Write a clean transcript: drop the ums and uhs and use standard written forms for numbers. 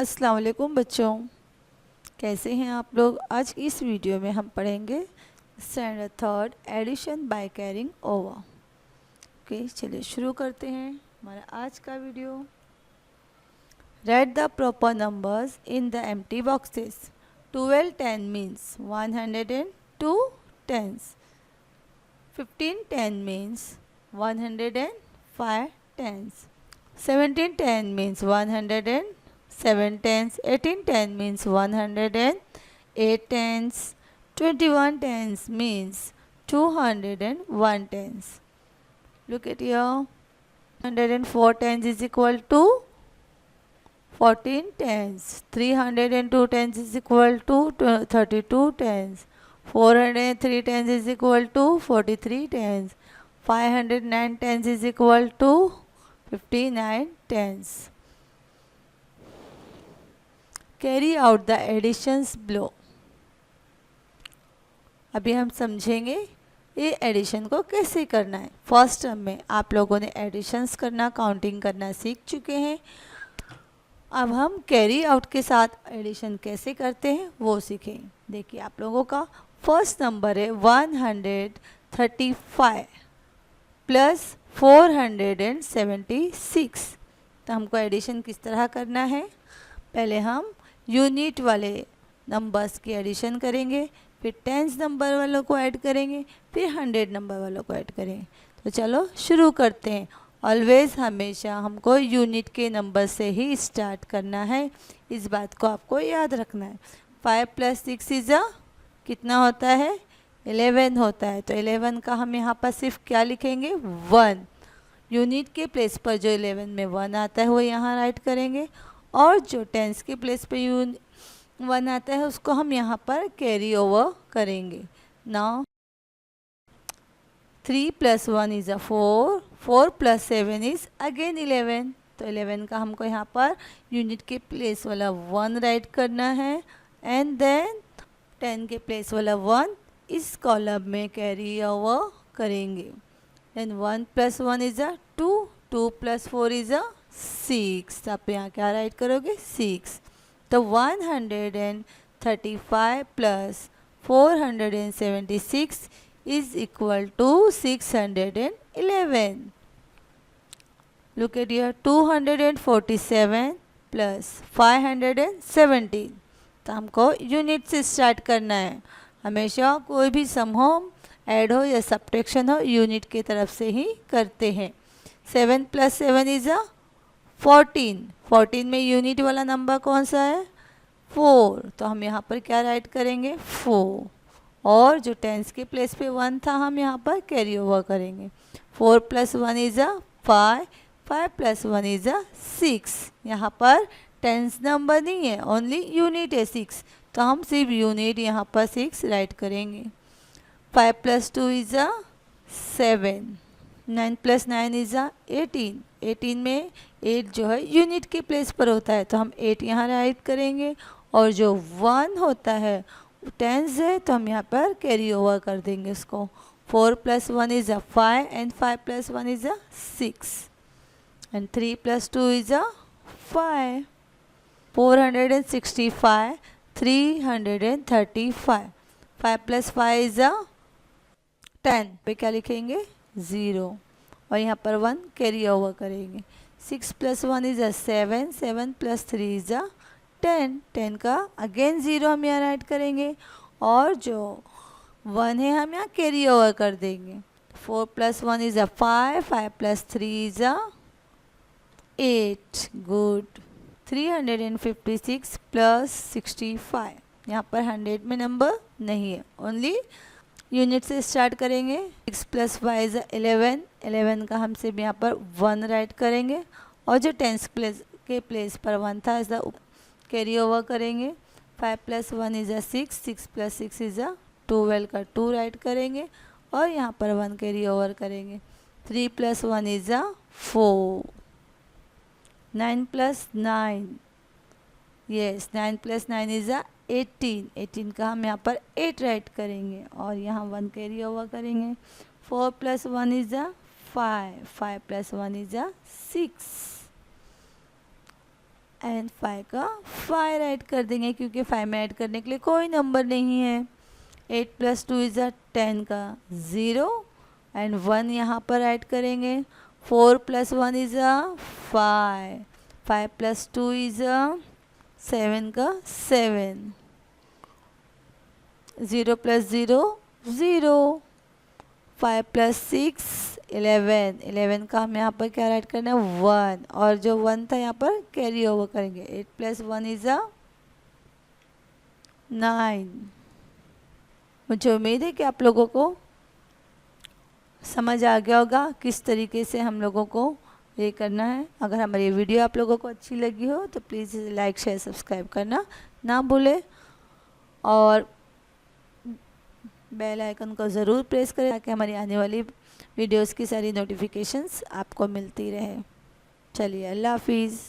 अस्सलाम वालेकुम बच्चों, कैसे हैं आप लोग। आज की इस वीडियो में हम पढ़ेंगे standard third edition by carrying over. Okay, चलिए शुरू करते हैं हमारा आज का video. Write the proper numbers in the empty boxes. 12 10 means 102 tens. 15 10 means 105 tens. 17 10 means 107 tens. 18 10 means 108 tens. 21 tens means 201 tens. Look at here. 104 tens is equal to 14 tens. 302 tens is equal to 32 tens. 403 tens is equal to 43 tens. 509 tens is equal to 59 tens. Carry out the additions below. अभी हम समझेंगे ये addition को कैसे करना है। First term में आप लोगों ने एडिशंस करना, काउंटिंग करना सीख चुके हैं। अब हम कैरी आउट के साथ एडिशन कैसे करते हैं वो सीखें। देखिए आप लोगों का फर्स्ट नंबर है 135 प्लस 476। तो हमको एडिशन किस तरह करना है, पहले हम यूनिट वाले नंबर्स की एडिशन करेंगे, फिर टेंस नंबर वालों को ऐड करेंगे, फिर 100 नंबर वालों को ऐड करेंगे। तो चलो शुरू करते हैं। ऑलवेज हमेशा हमको यूनिट के नंबर से ही स्टार्ट करना है, इस बात को आपको याद रखना है। 5 + 6 इज़ कितना होता है, 11 होता है। तो 11 का हम यहाँ पर सिर्फ क्या लिखेंगे, 1। यूनिट के प्लेस पर जो 11 में 1 आता है वो यहाँ राइट करेंगे, और जो टेंस के प्लेस पे 1 आता है उसको हम यहाँ पर कैरी ओवर करेंगे। Now 3 + 1 is 4, 4 + 7 is again 11। तो 11 का हमको यहाँ पर यूनिट के प्लेस वाला 1 राइट करना है, एंड देन 10 के प्लेस वाला 1 इस कॉलम में कैरी ओवर करेंगे। Then 1 + 1 is 2, 2 + 4 is 6। आप यहाँ क्या राइट करोगे, 6। तो 135 + 476 is equal to 611। Look at here, 247 + 517। तो हमको यूनिट से स्टार्ट करना है। हमेशा कोई भी सम हो, ऐड हो या सब्ट्रैक्शन हो, यूनिट की तरफ से ही करते हैं। 7 + 7 इज़ 14। 14 में यूनिट वाला नंबर कौन सा है, 4। तो हम यहाँ पर क्या राइट करेंगे, 4। और जो टेंस के प्लेस पे 1 था हम यहाँ पर कैरी ओवर करेंगे। 4 + 1 इज़ 5, 5 + 1 इज़ 6। यहाँ पर टेंस नंबर नहीं है, ओनली यूनिट है 6। तो हम सिर्फ यूनिट यहाँ पर 6 राइट करेंगे। 5 + 2 इज़ 7। 9 + 9 इज़ 18। 18 में 8 जो है यूनिट के प्लेस पर होता है, तो हम 8 यहाँ राइट करेंगे। और जो 1 होता है टेंस है, तो हम यहाँ पर कैरी ओवर कर देंगे उसको। 4 + 1 is 5, and 5 + 1 is 6, and 3 + 2 is 5। 465, 335। 5 + 5 is 10। पे क्या लिखेंगे, 0, और यहाँ पर 1 कैरी ओवर करेंगे। 6 + 1 इज़ 7, 7 + 3 इज़ 10। 10 का अगेन 0 हम यहाँ राइट करेंगे, और जो 1 है हम यहाँ कैरी ओवर कर देंगे। 4 + 1 इज़ 5, 5 + 3 इज़ 8। गुड। 356 + 65। यहाँ पर 100 में नंबर नहीं है, ओनली यूनिट से स्टार्ट करेंगे। 6 + 5 इज़ 11। 11 का हम सिर्फ यहाँ पर 1 राइट करेंगे, और जो टेंस के प्लेस पर 1 था ऐसा कैरी ओवर करेंगे। 5 + 1 इज़ 6, 6 + 6 इज़ 12 का 2 राइट करेंगे, और यहाँ पर 1 कैरी ओवर करेंगे। 3 + 1 इज़ 4। 9 + 9, yes, 9 + 9 is 18। 18 का हम यहाँ पर 8 राइट करेंगे, और यहाँ 1 कैरी ओवर करेंगे। 4 + 1 इज़ 5, 5 + 1 इज़ 6, एंड 5 का 5 ऐड कर देंगे क्योंकि 5 में ऐड करने के लिए कोई नंबर नहीं है। 8 + 2 इज़ 10 का 0 एंड 1 यहाँ पर ऐड करेंगे। 4 + 1 इज़ 5, 5 + 2 इज़ 7 का 7, 0 + 0 0, 5 + 6 11, 11 का हम यहाँ पर क्या ऐड करना है 1, और जो 1 था यहाँ पर कैरी ओवर करेंगे। 8 + 1 इज़ 9। मुझे उम्मीद है कि आप लोगों को समझ आ गया होगा किस तरीके से हम लोगों को ये करना है। अगर हमारी वीडियो आप लोगों को अच्छी लगी हो तो प्लीज़ लाइक शेयर सब्सक्राइब करना ना भूलें, और बेल आइकन को ज़रूर प्रेस करें ताकि हमारी आने वाली वीडियोस की सारी नोटिफिकेशंस आपको मिलती रहे। चलिए, अल्लाह हाफिज़।